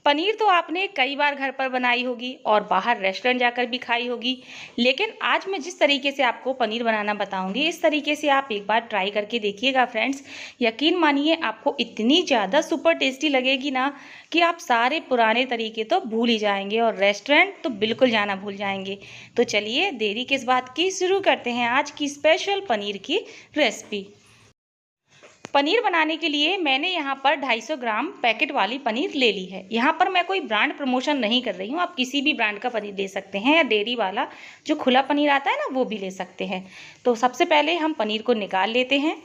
पनीर तो आपने कई बार घर पर बनाई होगी और बाहर रेस्टोरेंट जाकर भी खाई होगी, लेकिन आज मैं जिस तरीके से आपको पनीर बनाना बताऊंगी, इस तरीके से आप एक बार ट्राई करके देखिएगा फ्रेंड्स। यकीन मानिए आपको इतनी ज़्यादा सुपर टेस्टी लगेगी ना कि आप सारे पुराने तरीके तो भूल ही जाएंगे और रेस्टोरेंट तो बिल्कुल जाना भूल जाएंगे। तो चलिए देरी किस बात की, शुरू करते हैं आज की स्पेशल पनीर की रेसिपी। पनीर बनाने के लिए मैंने यहाँ पर 250 ग्राम पैकेट वाली पनीर ले ली है। यहाँ पर मैं कोई ब्रांड प्रमोशन नहीं कर रही हूँ, आप किसी भी ब्रांड का पनीर ले सकते हैं या डेयरी वाला जो खुला पनीर आता है ना वो भी ले सकते हैं। तो सबसे पहले हम पनीर को निकाल लेते हैं।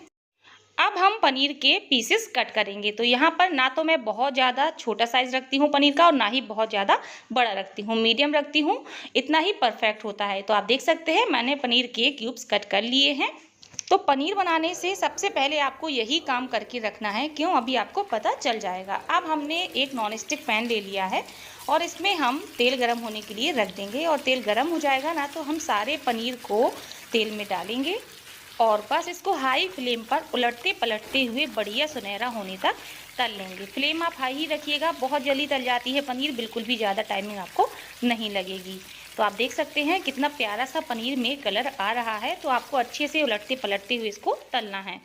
अब हम पनीर के पीसेस कट करेंगे। तो यहाँ पर ना तो मैं बहुत ज़्यादा छोटा साइज़ रखती हूँ पनीर का और ना ही बहुत ज़्यादा बड़ा रखती हूँ, मीडियम रखती हूँ, इतना ही परफेक्ट होता है। तो आप देख सकते हैं मैंने पनीर के क्यूब्स कट कर लिए हैं। तो पनीर बनाने से सबसे पहले आपको यही काम करके रखना है, क्यों अभी आपको पता चल जाएगा। अब हमने एक नॉन स्टिक पैन ले लिया है और इसमें हम तेल गरम होने के लिए रख देंगे और तेल गरम हो जाएगा ना तो हम सारे पनीर को तेल में डालेंगे और बस इसको हाई फ्लेम पर उलटते पलटते हुए बढ़िया सुनहरा होने तक तल लेंगे। फ्लेम आप हाई ही रखिएगा, बहुत जल्दी तल जाती है पनीर, बिल्कुल भी ज़्यादा टाइमिंग आपको नहीं लगेगी। तो आप देख सकते हैं कितना प्यारा सा पनीर में कलर आ रहा है। तो आपको अच्छे से उलटते पलटते हुए इसको तलना है।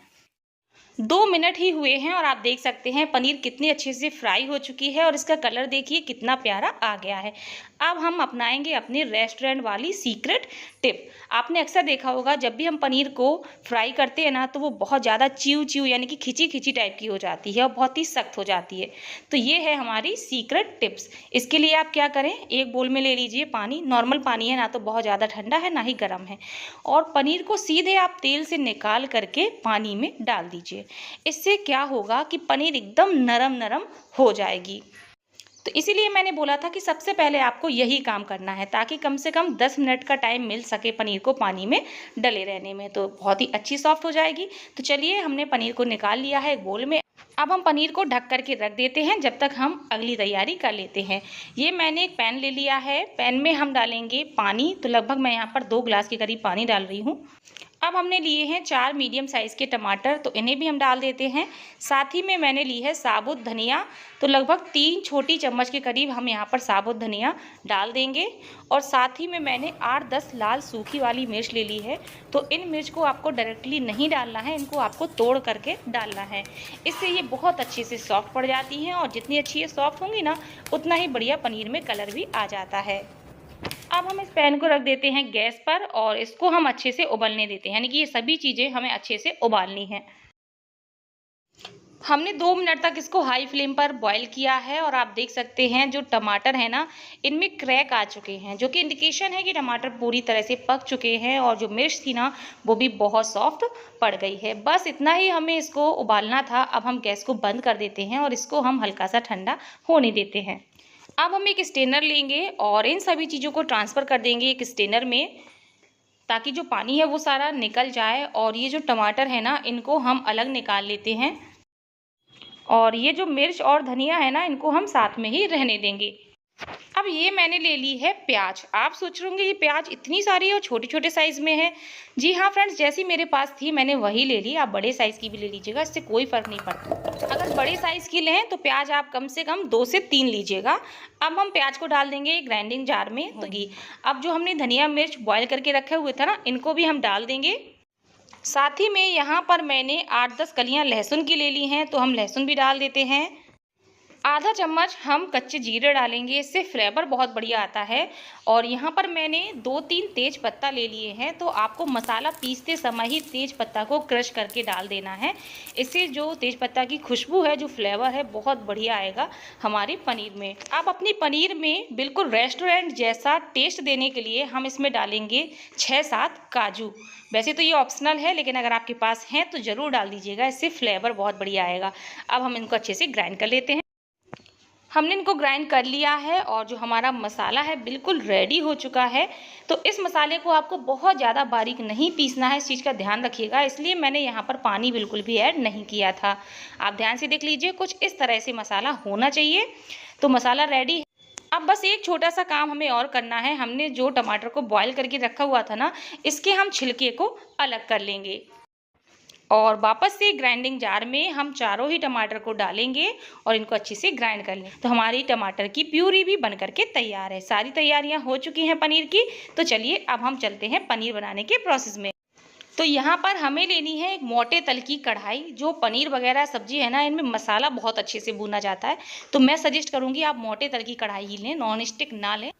2 मिनट ही हुए हैं और आप देख सकते हैं पनीर कितनी अच्छे से फ्राई हो चुकी है और इसका कलर देखिए कितना प्यारा आ गया है। अब हम अपनाएंगे अपनी रेस्टोरेंट वाली सीक्रेट टिप। आपने अक्सर देखा होगा जब भी हम पनीर को फ्राई करते हैं ना तो वो बहुत ज़्यादा च्यू च्यू यानी कि खिंची खिंची टाइप की हो जाती है और बहुत ही सख्त हो जाती है। तो ये है हमारी सीक्रेट टिप्स। इसके लिए आप क्या करें, एक बोल में ले लीजिए पानी, नॉर्मल पानी है, ना तो बहुत ज़्यादा ठंडा है ना ही गर्म है, और पनीर को सीधे आप तेल से निकाल करके पानी में डाल दीजिए। इससे क्या होगा कि पनीर एकदम नरम नरम हो जाएगी। तो इसीलिए मैंने बोला था कि सबसे पहले आपको यही काम करना है ताकि कम से कम 10 मिनट का टाइम मिल सके पनीर को पानी में डले रहने में, तो बहुत ही अच्छी सॉफ्ट हो जाएगी। तो चलिए हमने पनीर को निकाल लिया है एक बोल में। अब हम पनीर को ढक करके रख देते हैं जब तक हम अगली तैयारी कर लेते हैं। ये मैंने एक पैन ले लिया है, पैन में हम डालेंगे पानी। तो लगभग मैं यहाँ पर 2 गिलास के करीब पानी डाल रही हूँ। अब हमने लिए हैं 4 मीडियम साइज़ के टमाटर, तो इन्हें भी हम डाल देते हैं। साथ ही में मैंने ली है साबुत धनिया, तो लगभग 3 छोटी चम्मच के करीब हम यहाँ पर साबुत धनिया डाल देंगे। और साथ ही में मैंने 8-10 लाल सूखी वाली मिर्च ले ली है। तो इन मिर्च को आपको डायरेक्टली नहीं डालना है, इनको आपको तोड़ करके डालना है। इससे ये बहुत अच्छे से सॉफ्ट पड़ जाती हैं और जितनी अच्छी ये सॉफ्ट होंगी ना उतना ही बढ़िया पनीर में कलर भी आ जाता है। अब हम इस पैन को रख देते हैं गैस पर और इसको हम अच्छे से उबलने देते हैं, यानी कि ये सभी चीज़ें हमें अच्छे से उबालनी हैं। हमने 2 मिनट तक इसको हाई फ्लेम पर बॉईल किया है और आप देख सकते हैं जो टमाटर है ना इनमें क्रैक आ चुके हैं, जो कि इंडिकेशन है कि टमाटर पूरी तरह से पक चुके हैं और जो मिर्च थी ना वो भी बहुत सॉफ्ट पड़ गई है। बस इतना ही हमें इसको उबालना था। अब हम गैस को बंद कर देते हैं और इसको हम हल्का सा ठंडा होने देते हैं। अब हम एक स्ट्रेनर लेंगे और इन सभी चीज़ों को ट्रांसफ़र कर देंगे एक स्ट्रेनर में, ताकि जो पानी है वो सारा निकल जाए। और ये जो टमाटर है ना इनको हम अलग निकाल लेते हैं और ये जो मिर्च और धनिया है ना इनको हम साथ में ही रहने देंगे। अब ये मैंने ले ली है प्याज। आप सोच रहे होंगे ये प्याज इतनी सारी और छोटे छोटे साइज़ में है। जी हाँ फ्रेंड्स, जैसी मेरे पास थी मैंने वही ले ली। आप बड़े साइज़ की भी ले लीजिएगा, इससे कोई फ़र्क नहीं पड़ता। अगर बड़े साइज़ की लें तो प्याज आप कम से कम 2 से 3 लीजिएगा। अब हम प्याज को डाल देंगे ग्राइंडिंग जार में होगी। अब जो हमने धनिया मिर्च बॉयल करके रखे हुए थे ना इनको भी हम डाल देंगे। साथ ही में यहाँ पर मैंने 8-10 कलियाँ लहसुन की ले ली हैं, तो हम लहसुन भी डाल देते हैं। आधा चम्मच हम कच्चे जीरे डालेंगे, इससे फ्लेवर बहुत बढ़िया आता है। और यहाँ पर मैंने 2-3 तेज पत्ता ले लिए हैं, तो आपको मसाला पीसते समय ही तेज पत्ता को क्रश करके डाल देना है। इससे जो तेज पत्ता की खुशबू है, जो फ्लेवर है बहुत बढ़िया आएगा हमारे पनीर में। अब अपनी पनीर में बिल्कुल रेस्टोरेंट जैसा टेस्ट देने के लिए हम इसमें डालेंगे 6-7 काजू। वैसे तो ये ऑप्शनल है, लेकिन अगर आपके पास हैं तो ज़रूर डाल दीजिएगा, इससे फ्लेवर बहुत बढ़िया आएगा। अब हम इनको अच्छे से ग्राइंड कर लेते हैं। हमने इनको ग्राइंड कर लिया है और जो हमारा मसाला है बिल्कुल रेडी हो चुका है। तो इस मसाले को आपको बहुत ज़्यादा बारीक नहीं पीसना है, इस चीज़ का ध्यान रखिएगा। इसलिए मैंने यहाँ पर पानी बिल्कुल भी ऐड नहीं किया था। आप ध्यान से देख लीजिए, कुछ इस तरह से मसाला होना चाहिए। तो मसाला रेडी है। अब बस एक छोटा सा काम हमें और करना है। हमने जो टमाटर को बॉयल करके रखा हुआ था ना, इसके हम छिलके को अलग कर लेंगे। और वापस से ग्राइंडिंग जार में हम चारों ही टमाटर को डालेंगे और इनको अच्छे से ग्राइंड कर लें। तो हमारी टमाटर की प्यूरी भी बन करके तैयार है। सारी तैयारियां हो चुकी हैं पनीर की। तो चलिए अब हम चलते हैं पनीर बनाने के प्रोसेस में। तो यहाँ पर हमें लेनी है एक मोटे तल की कढ़ाई। जो पनीर वगैरह सब्जी है ना, इनमें मसाला बहुत अच्छे से भुना जाता है, तो मैं सजेस्ट करूँगी आप मोटे तल की कढ़ाई ही लें, नॉन स्टिक ना लें।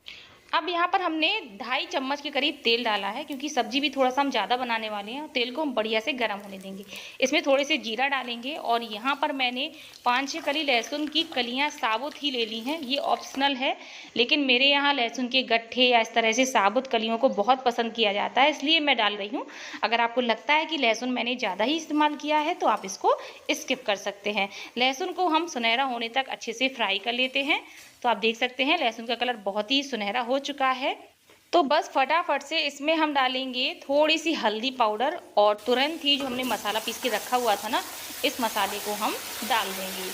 अब यहाँ पर हमने 2.5 चम्मच के करीब तेल डाला है, क्योंकि सब्जी भी थोड़ा सा हम ज़्यादा बनाने वाले हैं। तेल को हम बढ़िया से गर्म होने देंगे। इसमें थोड़े से जीरा डालेंगे और यहाँ पर मैंने 5-6 कली लहसुन की कलियाँ साबुत ही ले ली हैं। ये ऑप्शनल है, लेकिन मेरे यहाँ लहसुन के गट्ठे या इस तरह से साबुत कलियों को बहुत पसंद किया जाता है, इसलिए मैं डाल रही हूँ। अगर आपको लगता है कि लहसुन मैंने ज़्यादा ही इस्तेमाल किया है तो आप इसको स्किप कर सकते हैं। लहसुन को हम सुनहरा होने तक अच्छे से फ्राई कर लेते हैं। तो आप देख सकते हैं लहसुन का कलर बहुत ही सुनहरा हो चुका है। तो बस फटाफट से इसमें हम डालेंगे थोड़ी सी हल्दी पाउडर और तुरंत ही जो हमने मसाला पीस के रखा हुआ था ना, इस मसाले को हम डाल देंगे।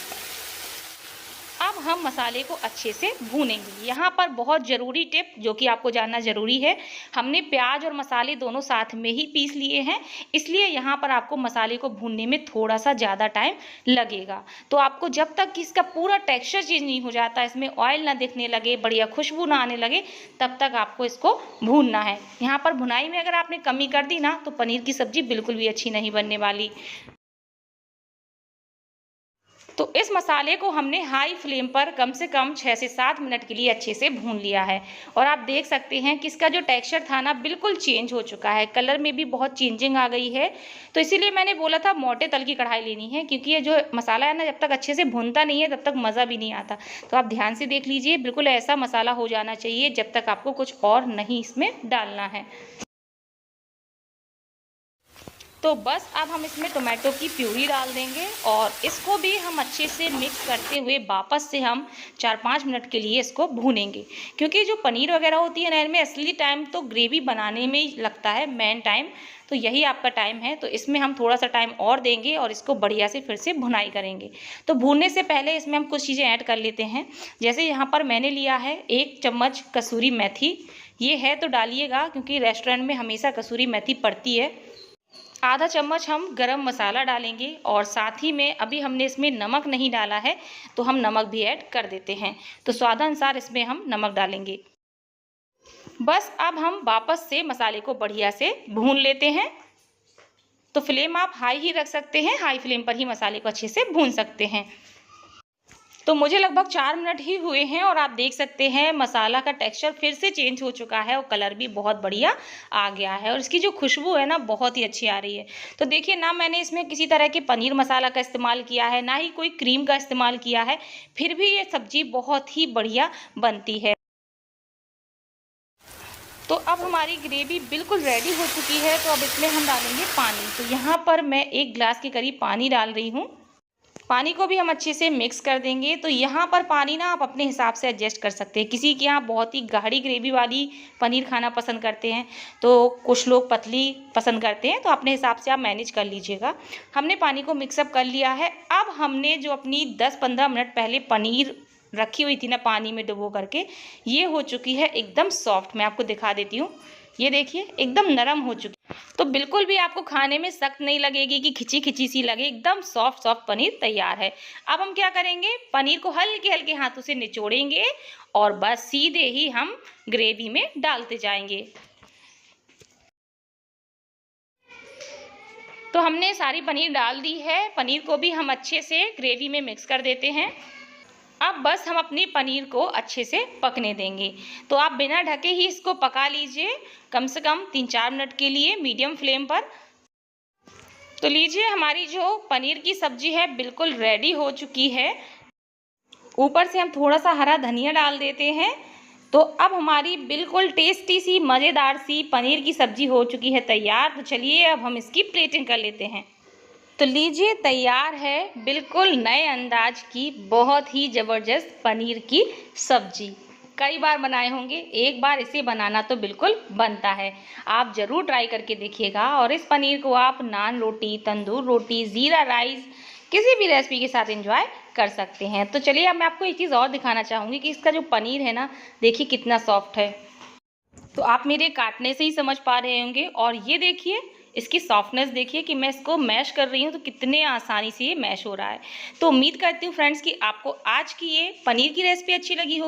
अब हम मसाले को अच्छे से भूनेंगे। यहाँ पर बहुत ज़रूरी टिप जो कि आपको जानना ज़रूरी है, हमने प्याज और मसाले दोनों साथ में ही पीस लिए हैं, इसलिए यहाँ पर आपको मसाले को भूनने में थोड़ा सा ज़्यादा टाइम लगेगा। तो आपको जब तक कि इसका पूरा टेक्सचर चेंज नहीं हो जाता, इसमें ऑयल ना दिखने लगे, बढ़िया खुशबू ना आने लगे, तब तक आपको इसको भूनना है। यहाँ पर भुनाई में अगर आपने कमी कर दी ना, तो पनीर की सब्ज़ी बिल्कुल भी अच्छी नहीं बनने वाली। तो इस मसाले को हमने हाई फ्लेम पर कम से कम 6 से 7 मिनट के लिए अच्छे से भून लिया है। और आप देख सकते हैं कि इसका जो टेक्सचर था ना, बिल्कुल चेंज हो चुका है, कलर में भी बहुत चेंजिंग आ गई है। तो इसीलिए मैंने बोला था मोटे तल की कढ़ाई लेनी है, क्योंकि ये जो मसाला है ना, जब तक अच्छे से भूनता नहीं है तब तक मज़ा भी नहीं आता। तो आप ध्यान से देख लीजिए, बिल्कुल ऐसा मसाला हो जाना चाहिए जब तक आपको कुछ और नहीं इसमें डालना है। तो बस अब हम इसमें टोमेटो की प्यूरी डाल देंगे और इसको भी हम अच्छे से मिक्स करते हुए वापस से हम 4-5 मिनट के लिए इसको भूनेंगे। क्योंकि जो पनीर वगैरह होती है ना, इनमें असली टाइम तो ग्रेवी बनाने में ही लगता है, मेन टाइम तो यही आपका टाइम है। तो इसमें हम थोड़ा सा टाइम और देंगे और इसको बढ़िया से फिर से भुनाई करेंगे। तो भूनने से पहले इसमें हम कुछ चीज़ें ऐड कर लेते हैं। जैसे यहाँ पर मैंने लिया है 1 चम्मच कसूरी मेथी। ये है तो डालिएगा, क्योंकि रेस्टोरेंट में हमेशा कसूरी मेथी पड़ती है। आधा चम्मच हम गरम मसाला डालेंगे और साथ ही में अभी हमने इसमें नमक नहीं डाला है, तो हम नमक भी ऐड कर देते हैं। तो स्वादानुसार इसमें हम नमक डालेंगे। बस अब हम वापस से मसाले को बढ़िया से भून लेते हैं। तो फ्लेम आप हाई ही रख सकते हैं, हाई फ्लेम पर ही मसाले को अच्छे से भून सकते हैं। तो मुझे लगभग 4 मिनट ही हुए हैं और आप देख सकते हैं मसाला का टेक्सचर फिर से चेंज हो चुका है और कलर भी बहुत बढ़िया आ गया है और इसकी जो खुशबू है ना, बहुत ही अच्छी आ रही है। तो देखिए ना, मैंने इसमें किसी तरह के पनीर मसाला का इस्तेमाल किया है, ना ही कोई क्रीम का इस्तेमाल किया है, फिर भी ये सब्जी बहुत ही बढ़िया बनती है। तो अब हमारी ग्रेवी बिल्कुल रेडी हो चुकी है। तो अब इसमें हम डालेंगे पानी। तो यहाँ पर मैं 1 गिलास के करीब पानी डाल रही हूँ। पानी को भी हम अच्छे से मिक्स कर देंगे। तो यहाँ पर पानी ना आप अपने हिसाब से एडजस्ट कर सकते हैं। किसी के यहाँ बहुत ही गाढ़ी ग्रेवी वाली पनीर खाना पसंद करते हैं, तो कुछ लोग पतली पसंद करते हैं, तो अपने हिसाब से आप मैनेज कर लीजिएगा। हमने पानी को मिक्सअप कर लिया है। अब हमने जो अपनी 10-15 मिनट पहले पनीर रखी हुई थी ना पानी में डुबो करके, ये हो चुकी है एकदम सॉफ्ट। मैं आपको दिखा देती हूँ, ये देखिए एकदम नरम हो चुकी। तो बिल्कुल भी आपको खाने में सख्त नहीं लगेगी कि खिंची खिंची सी लगे, एकदम सॉफ्ट सॉफ्ट पनीर तैयार है। अब हम क्या करेंगे, पनीर को हल्के हल्के हाथों से निचोड़ेंगे और बस सीधे ही हम ग्रेवी में डालते जाएंगे। तो हमने सारी पनीर डाल दी है। पनीर को भी हम अच्छे से ग्रेवी में मिक्स कर देते हैं। अब बस हम अपनी पनीर को अच्छे से पकने देंगे। तो आप बिना ढके ही इसको पका लीजिए, कम से कम 3-4 मिनट के लिए मीडियम फ्लेम पर। तो लीजिए, हमारी जो पनीर की सब्जी है बिल्कुल रेडी हो चुकी है। ऊपर से हम थोड़ा सा हरा धनिया डाल देते हैं। तो अब हमारी बिल्कुल टेस्टी सी मज़ेदार सी पनीर की सब्जी हो चुकी है तैयार। तो चलिए अब हम इसकी प्लेटिंग कर लेते हैं। तो लीजिए, तैयार है बिल्कुल नए अंदाज की बहुत ही ज़बरदस्त पनीर की सब्जी। कई बार बनाए होंगे, एक बार इसे बनाना तो बिल्कुल बनता है। आप ज़रूर ट्राई करके देखिएगा और इस पनीर को आप नान रोटी, तंदूर रोटी, ज़ीरा राइस, किसी भी रेसिपी के साथ एंजॉय कर सकते हैं। तो चलिए अब मैं आपको एक चीज़ और दिखाना चाहूँगी कि इसका जो पनीर है ना, देखिए कितना सॉफ्ट है। तो आप मेरे काटने से ही समझ पा रहे होंगे। और ये देखिए, इसकी सॉफ्टनेस देखिए कि मैं इसको मैश कर रही हूँ तो कितने आसानी से ये मैश हो रहा है। तो उम्मीद करती हूँ फ्रेंड्स कि आपको आज की ये पनीर की रेसिपी अच्छी लगी होगी।